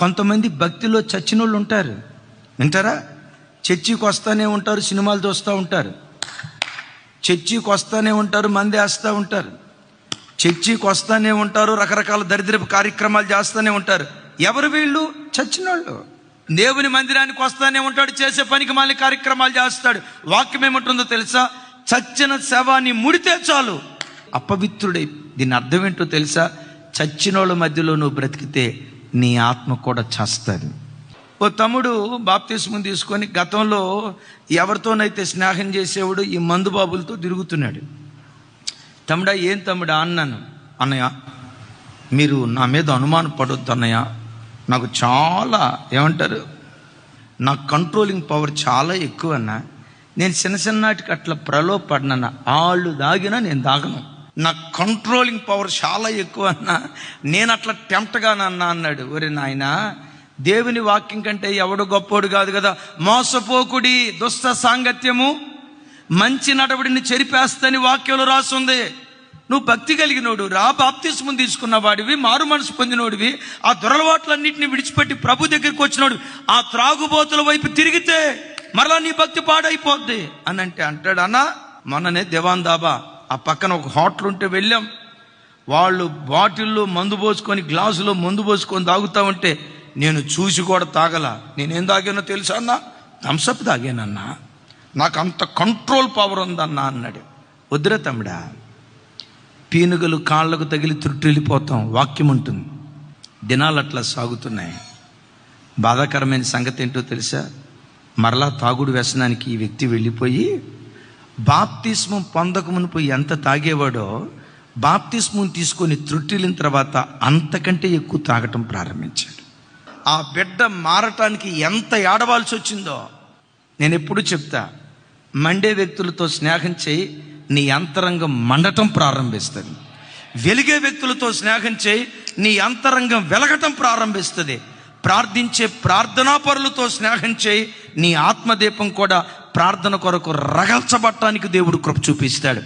కొంతమంది భక్తిలో చచ్చినోళ్ళు ఉంటారు, వింటారా? చర్చికి వస్తూనే ఉంటారు, సినిమాలు చూస్తూ ఉంటారు. చర్చికి వస్తూనే ఉంటారు, మంది వేస్తూ ఉంటారు. చర్చికి వస్తూనే ఉంటారు, రకరకాల దరిద్రపు కార్యక్రమాలు చేస్తూనే ఉంటారు. ఎవరు వీళ్ళు? చచ్చినోళ్ళు. దేవుని మందిరానికి వస్తూనే ఉంటాడు, చేసే పనికి మళ్ళీ కార్యక్రమాలు చేస్తాడు. వాక్యం ఏమంటుందో తెలుసా? చచ్చిన శవాన్ని ముడితే చాలు అపవిత్రుడై. దీని అర్థం ఏంటో తెలుసా? చచ్చినోళ్ళ మధ్యలో నువ్వు బ్రతికితే నీ ఆత్మ కూడా చేస్తుంది. ఓ తమ్ముడు బాప్తిస్మం తీసుకొని గతంలో ఎవరితోనైతే స్నేహం చేసేవాడు ఈ మందు బాబులతో తిరుగుతున్నాడు. తమ్ముడా, ఏం తమ్ముడా అన్నాను. అన్నయ్య, మీరు నా మీద అనుమానం పడొద్దు అన్నయ్య, నాకు చాలా ఏమంటారు, నా కంట్రోలింగ్ పవర్ చాలా ఎక్కువ అన్న. నేను చిన్నటికి అట్లా ప్రలోభపడిన వాళ్ళు దాగినా నేను దాగను. నా కంట్రోలింగ్ పవర్ చాలా ఎక్కువ అన్నా, నేను అట్లా టెంప్ట్గానన్నా అన్నాడు. ఒరే నాయనా, దేవుని వాక్యం కంటే ఎవడు గొప్పోడు కాదు కదా. మోసపోకుడి, దుష్ట సాంగత్యము మంచి నడవడిని చెరిపేస్తని వాక్యంలో రాసుంది. నువ్వు భక్తి కలిగినోడు రా, బాప్తిస్మం తీసుకున్న వాడివి, మారు మనసు పొందినోడివి, ఆ దురలవాట్లన్నింటినీ విడిచిపెట్టి ప్రభు దగ్గరికి వచ్చినోడు, ఆ త్రాగుబోతుల వైపు తిరిగితే మరలా నీ భక్తి పాడైపోద్ది అని అంటాడు. అన్న, మొన్ననే దివాన్ దాబా ఆ పక్కన ఒక హోటల్ ఉంటే వెళ్ళాం. వాళ్ళు బాటిల్లో మందు పోసుకొని, గ్లాసులో మందు పోసుకొని తాగుతా ఉంటే నేను చూసి కూడా తాగలా. నేనేం తాగానో తెలుసా అన్న? థమ్సప్ తాగానన్నా, నాకు అంత కంట్రోల్ పవర్ ఉందన్నా అన్నాడు. వద్దురా తమ్ముడా, పీనుగలు కాళ్ళకు తగిలి త్రుట్టిల్లిపోతాం. వాక్యం ఉంటుంది. దినాలు అట్లా సాగుతున్నాయి. బాధాకరమైన సంగతి ఏంటో తెలుసా? మరలా తాగుడు వ్యసనానికి ఈ వ్యక్తి వెళ్ళిపోయి బాప్తిస్మం పొందకమునుపు ఎంత తాగేవాడో బాప్తిస్మం తీసుకొని త్రుట్టిల్లిన తర్వాత అంతకంటే ఎక్కువ తాగటం ప్రారంభించాడు. ఆ బిడ్డ మారటానికి ఎంత ఏడవాల్సి వచ్చిందో నేను ఎప్పుడు చెప్తా. మండే వ్యక్తులతో స్నేహం చేయి, నీ అంతరంగం మండటం ప్రారంభిస్తుంది. వెలిగే వ్యక్తులతో స్నేహం చేయి, నీ అంతరంగం వెలగటం ప్రారంభిస్తుంది. ప్రార్థించే ప్రార్థనాపరులతో స్నేహం చేయి, నీ ఆత్మదీపం కూడా ప్రార్థన కొరకు రగల్చబట్టానికి దేవుడు కృప చూపిస్తాడు.